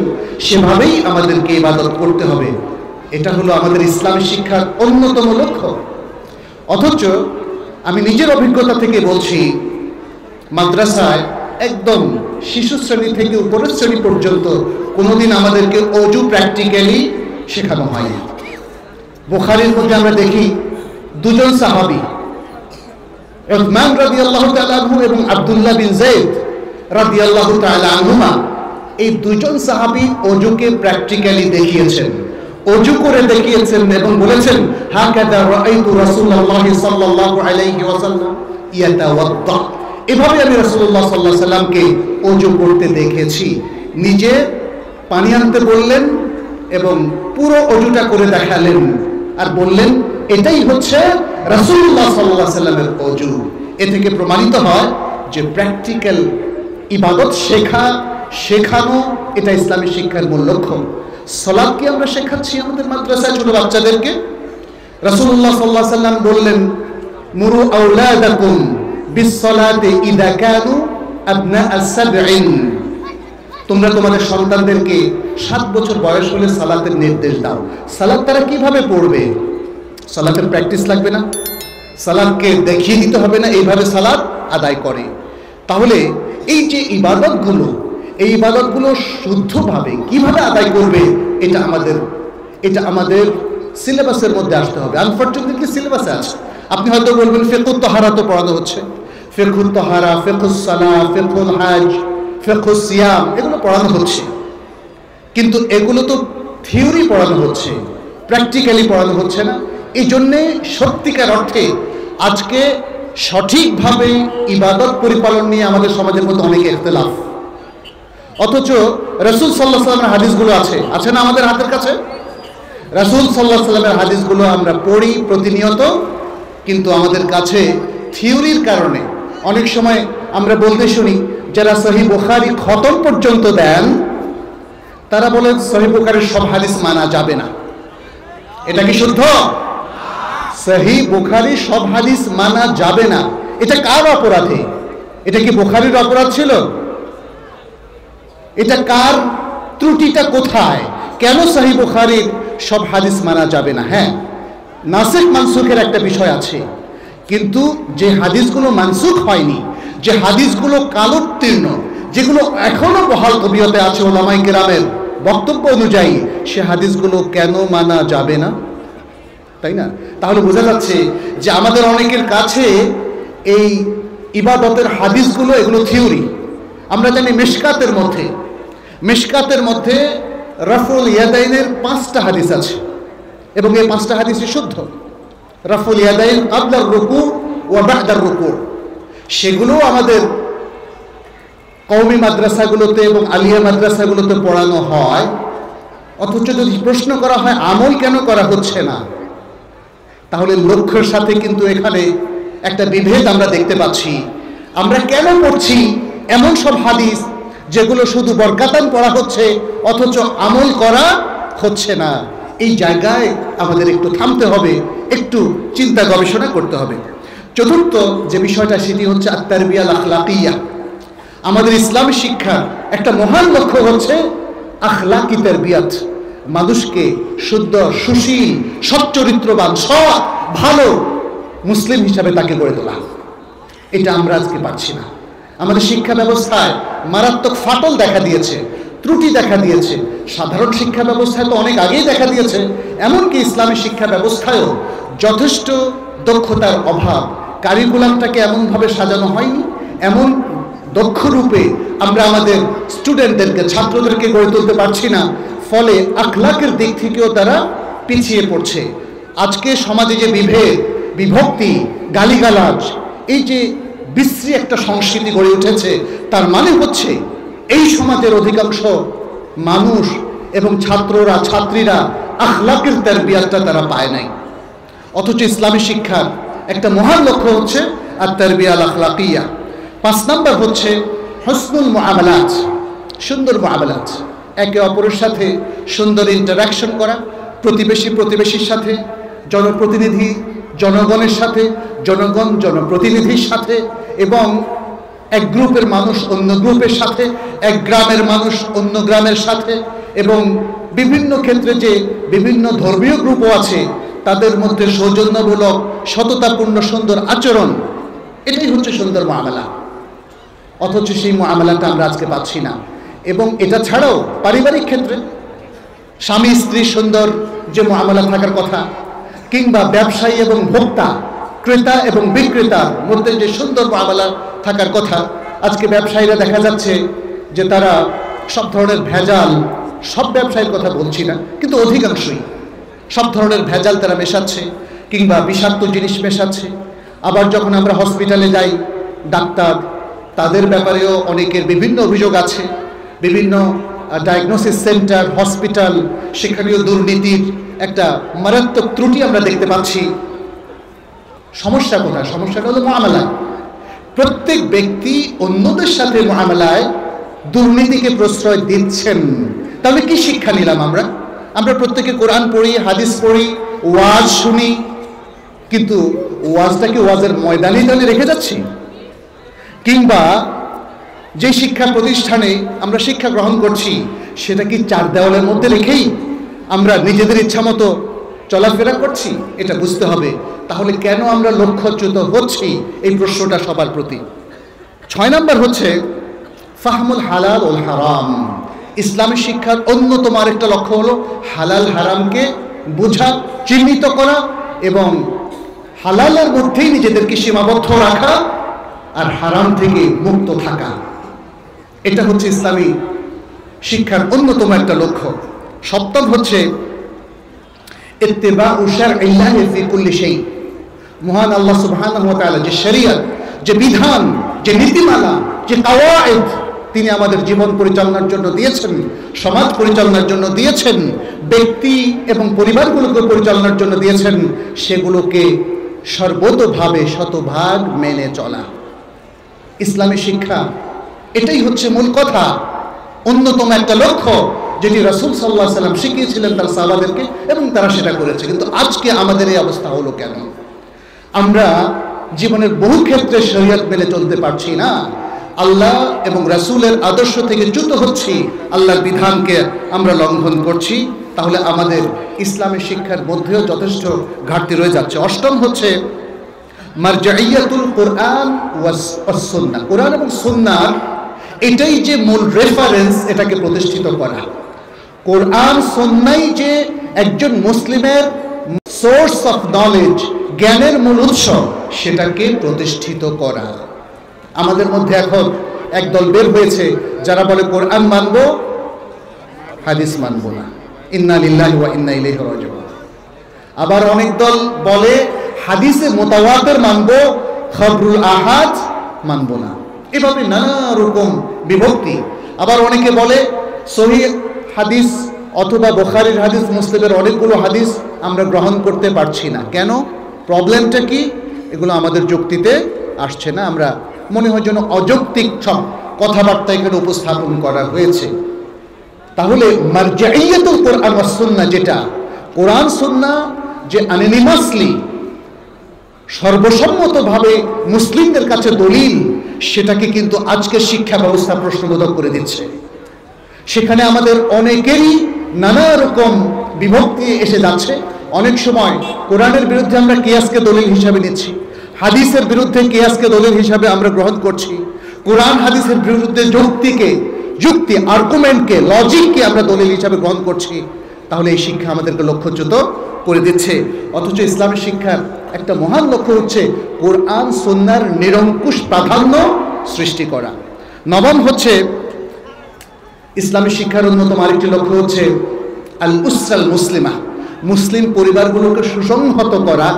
Speaker 1: সেভাবেই আমাদেরকে ইবাদত করতে হবে। এটা হলো আমাদের ইসলামী শিক্ষার অন্যতম লক্ষ্য। অথচ আমি নিজের অভিজ্ঞতা থেকে বলছি, মাদ্রাসায় একদম শিশু শ্রেণী থেকে উপরের শ্রেণী পর্যন্ত কোনোদিন আমাদেরকে ওযু প্র্যাকটিক্যালি শেখানো হয়নি। বুখারীর মধ্যে আমরা দেখি দুজন সাহাবী, উসমান রাদিয়াল্লাহু তাআলা আনহু এবং আব্দুল্লাহ বিন যায়েদ রাদিয়াল্লাহু তাআলা আনহুমা, এই দুজন সাহাবী ওযুকে প্র্যাকটিক্যালি দেখিয়েছেন, ওযু করে দেখিয়েছেন এবং বলেছেন, হাকাযা রাআইতু রাসূলুল্লাহ সাল্লাল্লাহু আলাইহি ওয়াসাল্লাম ইয়াতাওয়াদ্দা, এভাবে আমি রাসূলুল্লাহ সাল্লাল্লাহু আলাইহি ওয়াসাল্লামকে ওযু করতে দেখেছি। নিজে পানি আনতে বললেন এবং পুরো ওযুটা করে দেখালেন আর বললেন, এটাই হচ্ছে রাসূলুল্লাহ সাল্লাল্লাহু আলাইহি ওয়াসাল্লামের ওযু। এ থেকে প্রমাণিত হয় যে প্র্যাকটিক্যাল ইবাদত শেখানো এটা ইসলামী শিক্ষার মূল লক্ষ্য। সালাত কি আমরা শেখাচ্ছি আমাদের মাদ্রাসায় ছোট বাচ্চাদেরকে? রাসূলুল্লাহ সাল্লাল্লাহু আলাইহি ওয়াসাল্লাম বললেন, মুরু আওলাদাকুম বিস-সালাতি ইযা কানু আবনাআ সাবঈন, তোমরা তোমাদের সন্তানদেরকে 7 বছর বয়স হলে সালাতের নির্দেশ দাও। সালাত তারা কিভাবে পড়বে? সালাতের প্র্যাকটিস লাগবে না? সালাতকে দেখিয়ে দিতে হবে না এইভাবে সালাত আদায় করে? তাহলে এই যে ইবাদতগুলো, এই ইবাদতগুলো শুদ্ধভাবে কিভাবে আদায় করবে, এটা আমাদের সিলেবাসের মধ্যে আসতে হবে। আনফরচুনেটলি সিলেবাসে আছে। আপনি হয়তো বলবেন ফিকহুত তাহারা তো পড়ানো হচ্ছে, ফিকহুত তাহারা, ফিকহুস সালাহ, ফিকহুল হজ, ফিকহুস সিয়াম, এগুলো পড়ানো হচ্ছে, কিন্তু এগুলো তো থিওরি পড়ানো হচ্ছে, প্র্যাকটিক্যালি পড়ানো হচ্ছে না। এই জন্যে সত্যিকার অর্থে আজকে সঠিকভাবে ইবাদত পরিপালন নিয়ে আমাদের সমাজের মধ্যে অনেক ইখতিলাফ। অথচ রাসূল সাল্লাল্লাহু আলাইহি ওয়াসাল্লামের হাদিসগুলো আছে না আমাদের হাতের কাছে? রাসূল সাল্লাল্লাহু আলাইহি ওয়াসাল্লামের হাদিসগুলো আমরা পড়ি প্রতিনিয়ত, কিন্তু আমাদের কাছে থিওরির কারণে অনেক সময় আমরা বলতে শুনি, যারা সহিহ বুখারী খতম পর্যন্ত দেন তারা বলেন সহিহ বুখারীর সব হাদিস মানা যাবে না। এটা কি শুদ্ধ? সহিহ বুখারীর সব হাদিস মানা যাবে না, এটা কার অপরাধে? এটা কি বুখারীর অপরাধ ছিল? এটা কার ত্রুটিটা কোথায়? কেন সহিহ বুখারীর সব হাদিস মানা যাবে না? হ্যাঁ, নাসিখ মানসুখের একটা বিষয় আছে, কিন্তু যে হাদিসগুলো মানসুখ হয়নি, যে হাদিসগুলো কালোত্তীর্ণ, যেগুলো এখনো বহাল তবিয়তে আছে উলামায়ে কেরামের বক্তব্য অনুযায়ী, সে হাদিসগুলো কেন মানা যাবে না? তাই না? তাহলে বোঝা যাচ্ছে যে আমাদের অনেকের কাছে এই ইবাদতের হাদিসগুলো এগুলো থিওরি। আমরা জানি মিশকাতের মধ্যে রাফুল ইয়াদাইনের 5টা হাদিস আছে এবং এই 5টা হাদিসই শুদ্ধ। রাফুল ইয়াদাইন ক্বাবলার রুকু ওয়া বা'দার রুকু, সেগুলো আমাদের কওমি মাদ্রাসাগুলোতে এবং আলিয়া মাদ্রাসাগুলোতে পড়ানো হয়। অথচ যদি প্রশ্ন করা হয় আমল কেন করা হচ্ছে না, তাহলে লক্ষ্যের সাথে কিন্তু এখানে একটা বিভেদ আমরা দেখতে পাচ্ছি। আমরা কেন পড়ছি এমন সব হাদিস যেগুলো শুধু বরকাতান পড়া হচ্ছে অথচ আমল করা হচ্ছে না? এই জায়গায় আমাদের একটু থামতে হবে, একটু চিন্তা গবেষণা করতে হবে। চতুর্থ যে বিষয়টা সেটি হচ্ছে আত-তারবিয়াল আখলাকিয়া। আমাদের ইসলামী শিক্ষার একটা মহান লক্ষ্য হচ্ছে আখলাকি তারবিয়াত, মানুষকে শুদ্ধ, সুশীল, সচ্চরিত্রবান, সৎ, ভালো মুসলিম হিসাবে তাকে গড়ে তোলা। এটা আমরা আজকে পাচ্ছি না। আমাদের শিক্ষা ব্যবস্থায় মারাত্মক ফাটল দেখা দিয়েছে, ত্রুটি দেখা দিয়েছে। সাধারণ শিক্ষা ব্যবস্থায় তো অনেক আগেই দেখা দিয়েছে, এমনকি ইসলামী শিক্ষা ব্যবস্থায়ও যথেষ্ট দক্ষতার অভাব। কারিকুলামটাকে এমনভাবে সাজানো হয়নি, এমন দক্ষ রূপে আমরা আমাদের স্টুডেন্টদেরকে, ছাত্রদেরকে গড়ে তুলতে পারছি না। ফলে আখলাকের দিক থেকেও তারা পিছিয়ে পড়ছে। আজকে সমাজে যে বিভেদ, বিভক্তি, গালিগালাজ, এই যে বিশ্রী একটা সংস্কৃতি গড়ে উঠেছে, তার মানে হচ্ছে এই সমাজের অধিকাংশ মানুষ এবং ছাত্ররা, ছাত্রীরা আখলাকের তারবিয়াতটা তারা পায় নাই। অথচ ইসলামী শিক্ষার একটা মহান লক্ষ্য হচ্ছে আত-তারবিয়াল আখলাকিয়া। 5 নম্বর হচ্ছে হুসনুল মুআমালাত, সুন্দর মুআমালাত, একে অপরের সাথে সুন্দর ইন্টারাকশন করা, প্রতিবেশীর সাথে, জনপ্রতিনিধি জনগণের সাথে, জনগণ জনপ্রতিনিধির সাথে, এবং এক গ্রুপের মানুষ অন্য গ্রুপের সাথে, এক গ্রামের মানুষ অন্য গ্রামের সাথে, এবং বিভিন্ন ক্ষেত্রে যে বিভিন্ন ধর্মীয় গ্রুপও আছে তাদের মধ্যে সৌজন্যমূলক, সততাপূর্ণ, সুন্দর আচরণ, এটাই হচ্ছে সুন্দর মুআমালা। অথচ সেই মুআমালাটা আমরা আজকে পাচ্ছি না। এবং এটা ছাড়াও পারিবারিক ক্ষেত্রে স্বামী স্ত্রী সুন্দর যে মুআমালা থাকার কথা, কিংবা ব্যবসায়ী এবং ভোক্তা, ক্রেতা এবং বিক্রেতার মধ্যে যে সুন্দর মুআমালা থাকার কথা, আজকে ব্যবসায়ীরা দেখা যাচ্ছে যে তারা সব ধরনের ভেজাল, সব ব্যবসায়ীর কথা বলছি না কিন্তু অধিকাংশই সব ধরনের ভেজাল তারা মেশাচ্ছে, কিংবা বিষাক্ত জিনিস মেশাচ্ছে। আবার যখন আমরা হসপিটালে যাই, ডাক্তার, তাদের ব্যাপারেও অনেকের বিভিন্ন অভিযোগ আছে। বিভিন্ন ডায়াগনোসিস সেন্টার, হসপিটাল, সেখানেও দুর্নীতির একটা মারাত্মক ত্রুটি আমরা দেখতে পাচ্ছি। সমস্যা কোথায়? সমস্যাটা হলো মুআমালায়। প্রত্যেক ব্যক্তি অন্যদের সাথে মুআমালায় দুর্নীতিকে প্রশ্রয় দিচ্ছেন। তাহলে কি শিক্ষা নিলাম আমরা? আমরা প্রত্যেকে কোরআন পড়ি, হাদিস পড়ি, ওয়াজ শুনি, কিন্তু ওয়াজটাকে ওয়াজের ময়দানে দানে রেখে যাচ্ছি? কিংবা যে শিক্ষা প্রতিষ্ঠানে আমরা শিক্ষা গ্রহণ করছি সেটা কি 4 দেওয়ালের মধ্যে রেখেই আমরা নিজেদের ইচ্ছা মতো চলাফেরা করছি? এটা বুঝতে হবে। তাহলে কেন আমরা লক্ষ্যচ্যুত হচ্ছি, এই প্রশ্নটা সবার প্রতি। 6 নম্বর হচ্ছে ফাহমুল হালাল ওয়াল হারাম। ইসলামী শিক্ষার অন্যতম আরেকটা লক্ষ্য হলো হালাল হারামকে বোঝা, চিহ্নিত করা, এবং হালালের মধ্যেই নিজেদেরকে সীমাবদ্ধ রাখা, আর হারাম থেকে মুক্ত থাকা। এটা হচ্ছে ইসলামী শিক্ষার অন্যতম একটা লক্ষ্য। 7ম হচ্ছে ইত্তিবাউ শারঈল্লাহি ফি কুল্লি শাই। মহান আল্লাহ সুবহানাহু ওয়া তাআলা যে শরীয়ত, যে বিধান, যে নীতিমালা, যে কাওয়ায়েদ তিনি আমাদের জীবন পরিচালনার জন্য দিয়েছেন, সমাজ পরিচালনার জন্য দিয়েছেন, ব্যক্তি এবং পরিবারগুলোকে পরিচালনার জন্য দিয়েছেন, সেগুলোকে সর্বতোভাবে শতভাগ মেনে চলা। ইসলামী শিক্ষা এটাই হচ্ছে মূল কথা, অন্যতম একটা লক্ষ্য যেটি রাসূল সাল্লাল্লাহু আলাইহি ওয়াসাল্লাম শিখিয়েছিলেন তার সাহাবাদেরকে, এবং তারা সেটা করেছে। কিন্তু আজকে আমাদের এই অবস্থা হলো কেন? আমরা জীবনের বহু ক্ষেত্রে শরীয়ত মেনে চলতে পারছি না, আল্লাহ এবং রাসূলের আদর্শ থেকে চ্যুত হচ্ছি, আল্লাহর বিধানকে আমরা লঙ্ঘন করছি। তাহলে আমাদের ইসলামী শিক্ষার মধ্যেও যথেষ্ট ঘাটতি রয়ে যাচ্ছে। 8ম হচ্ছে মারজাইয়াতুল কোরআন ওয়াস সুন্নাহ। কোরআন এবং সুন্নাহ এটাই যে মূল রেফারেন্স, এটাকে প্রতিষ্ঠিত করা। কোরআন সুন্নাহই যে একজন মুসলিমের সোর্স অফ নলেজ, জ্ঞানের মূল উৎস, সেটাকে প্রতিষ্ঠিত করা। আমাদের মধ্যে এখন একদল বের হয়েছে যারা বলে কোরআন মানবো, হাদিস মানবো না, ইন্না লিল্লাহি ওয়া ইন্না ইলাইহি রাজিউন। আবার অনেক দল বলে হাদিসে মুতাওয়াতির মানবো, খবরুল আহাদ মানবো না। এভাবে নানা রকম বিভক্তি। আবার অনেকে বলে সহিহ হাদিস অথবা বুখারীর হাদিস, মুসলিমের অনেকগুলো হাদিস আমরা গ্রহণ করতে পারছি না। কেন? প্রবলেমটা কি? এগুলো আমাদের যুক্তিতে আসছে না, আমরা মনে হয় যেন অযৌক্তিক সব কথাবার্তা এখানে উপস্থাপন করা হয়েছে। তাহলে মারজাইয়াতুল কোরআন ওয়াস সুন্নাহ, যেটা কোরআন সুন্নাহ যে আননিমাসলি সর্বসম্মতভাবে মুসলিমদের কাছে দলিল, সেটাকে কিন্তু আজকের শিক্ষা ব্যবস্থা প্রশ্নবোধক করে দিচ্ছে। সেখানে আমাদের অনেকেরই নানা রকম বিভক্তি এসে যাচ্ছে। অনেক সময় কোরআনের বিরুদ্ধে আমরা কিয়াসকে দলিল হিসাবে নিচ্ছি, হাদিসের বিরুদ্ধে কিয়াসকে দলিল হিসাবে আমরা গ্রহণ করছি, কোরআন হাদিসের বিরুদ্ধে যুক্তি আর্গুমেন্টকে, লজিককে আমরা দলিল হিসাবে গ্রহণ করছি। তাহলে এই শিক্ষা আমাদেরকে লক্ষ্যচ্যুত করে দিচ্ছে। অথচ ইসলামের শিক্ষার একটা মহান লক্ষ্য হচ্ছে কোরআন সুন্নাহর নিরঙ্কুশ প্রাধান্য সৃষ্টি করা। নবম হচ্ছে ইসলামী শিক্ষার অন্যতম আরেকটি লক্ষ্য হচ্ছে আল উসরাল মুসলিমা, মুসলিম পরিবারগুলোকে সুসংহত করা,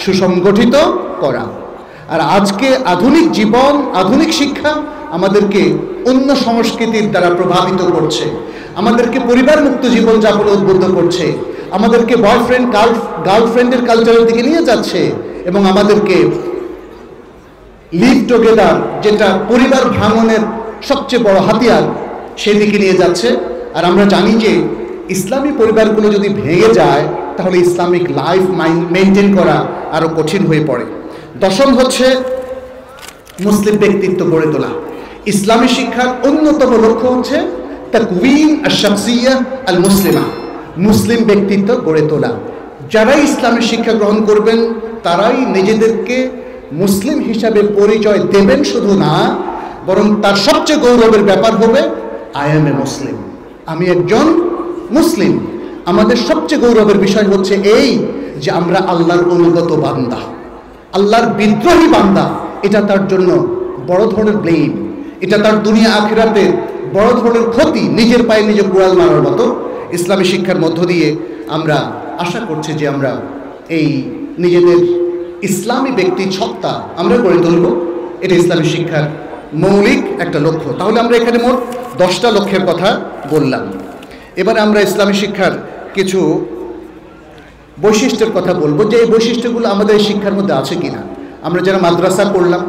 Speaker 1: সুসংগঠিত করা। আর আজকে আধুনিক জীবন, আধুনিক শিক্ষা আমাদেরকে অন্য সংস্কৃতির দ্বারা প্রভাবিত করছে, আমাদেরকে পরিবার মুক্ত জীবনযাপনে উদ্বুদ্ধ করছে, আমাদেরকে বয়ফ্রেন্ড গার্লফ্রেন্ডের কালচারের দিকে নিয়ে যাচ্ছে এবং আমাদেরকে লিভ টুগেদার, যেটা পরিবার ভাঙনের সবচেয়ে বড় হাতিয়ার, সেদিকে নিয়ে যাচ্ছে। আর আমরা জানি যে ইসলামী পরিবারগুলো যদি ভেঙে যায় তাহলে ইসলামিক লাইফ মেনটেন করা আরও কঠিন হয়ে পড়ে। দশম হচ্ছে মুসলিম ব্যক্তিত্ব গড়ে তোলা। ইসলামী শিক্ষার অন্যতম লক্ষ্য হচ্ছে তাকওয়িন আশ-শাখসিয়্যাহ আল মুসলিমা, মুসলিম ব্যক্তিত্ব গড়ে তোলা। যারাই ইসলামী শিক্ষা গ্রহণ করবেন তারাই নিজেদেরকে মুসলিম হিসাবে পরিচয় দেবেন শুধু না, বরং তার সবচেয়ে গৌরবের ব্যাপার হবে আই এম এ মুসলিম, আমি একজন মুসলিম। আমাদের সবচেয়ে গৌরবের বিষয় হচ্ছে এই যে আমরা আল্লাহর অনুগত বান্দা, আল্লাহর বিদ্রোহী বান্দা। এটা তার জন্য বড় ধরনের ব্লেম, এটা তার দুনিয়া আখিরাতে বড় ধরনের ক্ষতি, নিজের পায়ে নিজে কুড়াল মারার মতো। ইসলামী শিক্ষার মধ্য দিয়ে আমরা আশা করছি যে আমরা এই নিজেদের ইসলামী ব্যক্তি সত্তা আমরা গড়ে তুলব। এটা ইসলামী শিক্ষার মৌলিক একটা লক্ষ্য। তাহলে আমরা এখানে মোট 10টা লক্ষ্যের কথা বললাম। এবার আমরা ইসলামী শিক্ষার কিছু বৈশিষ্ট্যের কথা বলবো, যে এই বৈশিষ্ট্যগুলো আমাদের এই শিক্ষার মধ্যে আছে কিনা। আমরা যারা মাদ্রাসা করলাম,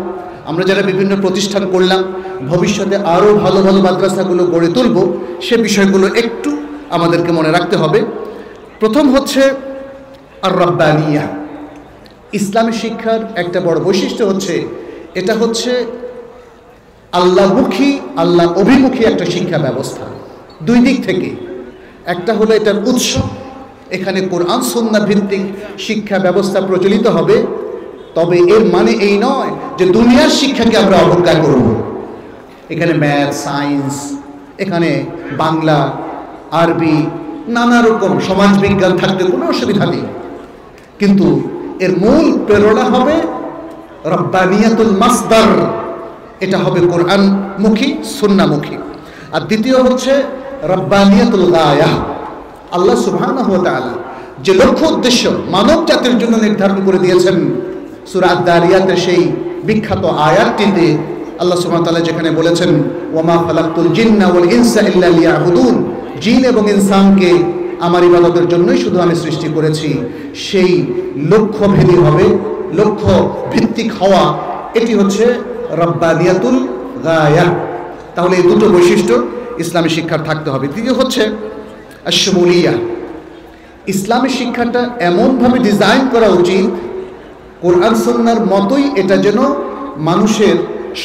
Speaker 1: আমরা যারা বিভিন্ন প্রতিষ্ঠান করলাম, ভবিষ্যতে আরও ভালো ভালো মাদ্রাসাগুলো গড়ে তুলব, সে বিষয়গুলো একটু আমাদেরকে মনে রাখতে হবে। প্রথম হচ্ছে আর রাব্বানিয়া। ইসলামী শিক্ষার একটা বড় বৈশিষ্ট্য হচ্ছে এটা হচ্ছে আল্লাহমুখী, আল্লাহ অভিমুখী একটা শিক্ষা ব্যবস্থা। দুই দিক থেকে, একটা হলো এটার উৎস, এখানে কোরআন সুন্নাহ ভিত্তিক শিক্ষা ব্যবস্থা প্রচলিত হবে। তবে এর মানে এই নয় যে দুনিয়ার শিক্ষাকে আমরা অবজ্ঞা করব। এখানে ম্যাথ, সায়েন্স, এখানে বাংলা, আরবি, নানা রকম সমাজবিজ্ঞান থাকতে কোনো অসুবিধা নেই, কিন্তু এর মূল প্রেরণা হবে রাব্বানিয়াতুল মাসদার, এটা হবে কোরআনমুখী, সুন্নাহমুখী। আর দ্বিতীয় হচ্ছে রাব্বানিয়াতুল গায়া। আল্লাহ সুবহানাহু ওয়া তাআলা যে লক্ষ্য উদ্দেশ্য মানব জাতির জন্য নির্ধারণ করে দিয়েছেন, সূরা আদ-দারিয়াতের সেই বিখ্যাত আয়াতটিতে আল্লাহ সুবহানাহু ওয়া তাআলা যেখানে বলেছেন ওয়ামা খালাকতুল জিন্না ওয়াল ইনসা ইল্লা লিয়াবুদুন, জিন এবং ইনসানকে আমার ইবাদতের জন্যই শুধু আমি সৃষ্টি করেছি। সেই লক্ষ্যভেদী হবে, লক্ষ্য ভিত্তিক হওয়া, এটি হচ্ছে রাব্বানিয়াতুল গায়া। তাহলে এই দুটো বৈশিষ্ট্য ইসলামী শিক্ষার থাকতে হবে। তৃতীয় হচ্ছে আশ-শুমুলিয়া। ইসলামী শিক্ষাটা এমনভাবে ডিজাইন করা উচিত কোরআন সুন্নাহর মতোই এটা যেন মানুষের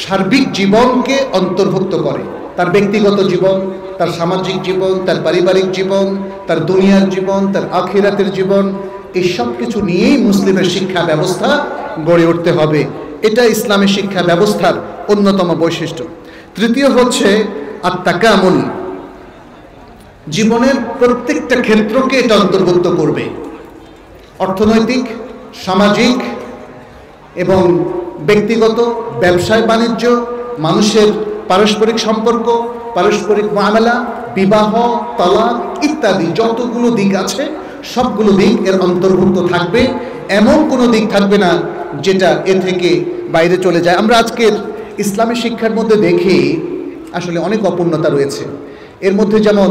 Speaker 1: সার্বিক জীবনকে অন্তর্ভুক্ত করে, তার ব্যক্তিগত জীবন, তার সামাজিক জীবন, তার পারিবারিক জীবন, তার দুনিয়ার জীবন, তার আখিরাতের জীবন, এই সব কিছু নিয়েই মুসলিমের শিক্ষা ব্যবস্থা গড়ে উঠতে হবে। এটা ইসলামী শিক্ষা ব্যবস্থার অন্যতম বৈশিষ্ট্য। তৃতীয় হচ্ছে আত-তাকামুল। জীবনের প্রত্যেকটা ক্ষেত্রকে এটা অন্তর্ভুক্ত করবে, অর্থনৈতিক, সামাজিক এবং ব্যক্তিগত, ব্যবসায় বাণিজ্য, মানুষের পারস্পরিক সম্পর্ক, পারস্পরিক মামলা, বিবাহ, তালাক ইত্যাদি যতগুলো দিক আছে সবগুলো দিক এর অন্তর্ভুক্ত থাকবে। এমন কোনো দিক থাকবে না যেটা এ থেকে বাইরে চলে যায়। আমরা আজকের ইসলামী শিক্ষার মধ্যে দেখি আসলে অনেক অপূর্ণতা রয়েছে। এর মধ্যে যেমন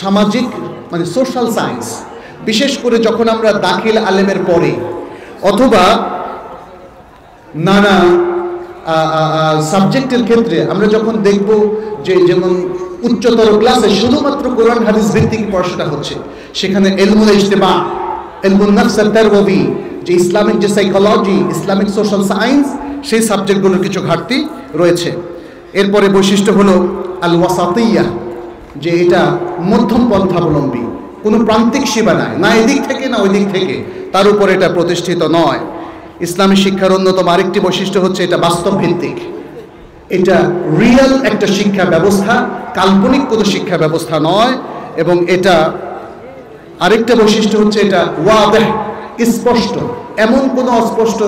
Speaker 1: সামাজিক মানে সোশ্যাল সায়েন্স, বিশেষ করে যখন আমরা দাখিল আলেমের পরে অথবা নানা সাবজেক্টের ক্ষেত্রে আমরা যখন দেখব যে যেমন উচ্চতর ক্লাসে শুধুমাত্র কোরআন হাদিস ভিত্তিক পড়াশোনা হচ্ছে, সেখানে ইলমুল ইজতিমা, ইলমুন নাফস তারবিয়ী, যে ইসলামিক যে সাইকোলজি, ইসলামিক সোশ্যাল সায়েন্স, সেই সাবজেক্টগুলোর কিছু ঘাটতি রয়েছে। এরপরে বৈশিষ্ট্য হলো আল ওয়াসাতিয়া, যে এটা মধ্যম পন্থাবলম্বী, কোনো প্রান্তিক সীমা নাই, না এদিক থেকে না ওই দিক থেকে, তার উপর এটা প্রতিষ্ঠিত নয়। ইসলামী শিক্ষার অন্যতম আরেকটি বৈশিষ্ট্য হচ্ছে এটা বাস্তব ভিত্তিক, এটা রিয়েল একটা শিক্ষা ব্যবস্থা, কাল্পনিক কোনো শিক্ষা ব্যবস্থা নয়। এবং এটা আরেকটা বৈশিষ্ট্য হচ্ছে এটা ওয়াদেহ, স্পষ্ট, এমন কোনো অস্পষ্ট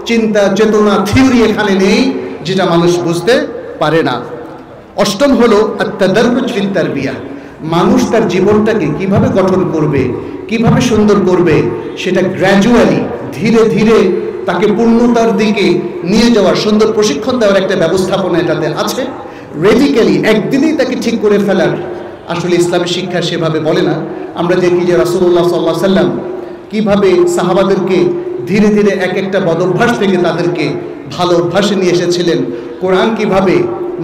Speaker 1: চিন্তা চেতনা থিওরি এখানে নেই যেটা মানুষ বুঝতে পারে না। অষ্টম হলো আত-তাদাররুজ ফিত তারবিয়া, মানুষ তার জীবনটাকে কিভাবে গঠন করবে, কিভাবে সুন্দর করবে, সেটা গ্র্যাজুয়ালি, ধীরে ধীরে তাকে পূর্ণতার দিকে নিয়ে যাওয়ার সুন্দর প্রশিক্ষণ দেওয়ার একটা ব্যবস্থাপনা এটাতে আছে। রেডিক্যালি একদিনেই তাকে ঠিক করে ফেলার আসলে ইসলামী শিক্ষা সেভাবে বলে না। আমরা দেখি যে রাসূলুল্লাহ সাল্লাল্লাহু আলাইহি ওয়াসাল্লাম কিভাবে সাহাবাদেরকে ধীরে ধীরে এক একটা বদঅভ্যাস থেকে তাদেরকে ভালো অভ্যাসে নিয়ে এসেছিলেন। কোরআন কিভাবে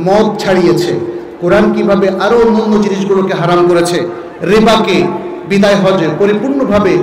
Speaker 1: মদ ছাড়িয়েছে, কোরআন কিভাবে আরও অন্য জিনিসগুলোকে হারাম করেছে, রিবাকে বিদায় হজে পরিপূর্ণভাবে